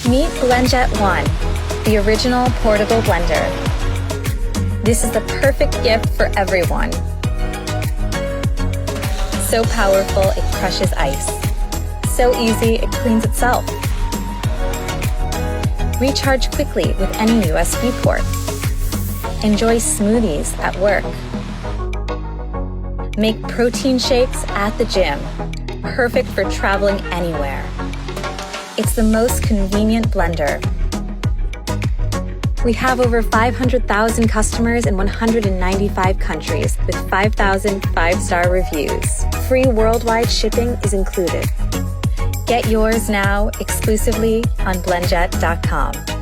Meet BlendJet 1, the original portable blender. This is the perfect gift for everyone. So powerful, it crushes ice. So easy, it cleans itself. Recharge quickly with any USB port. Enjoy smoothies at work. Make protein shakes at the gym. Perfect for traveling anywhere. It's the most convenient blender. We have over 500,000 customers in 195 countries with 5,000 five-star reviews. Free worldwide shipping is included. Get yours now exclusively on blendjet.com.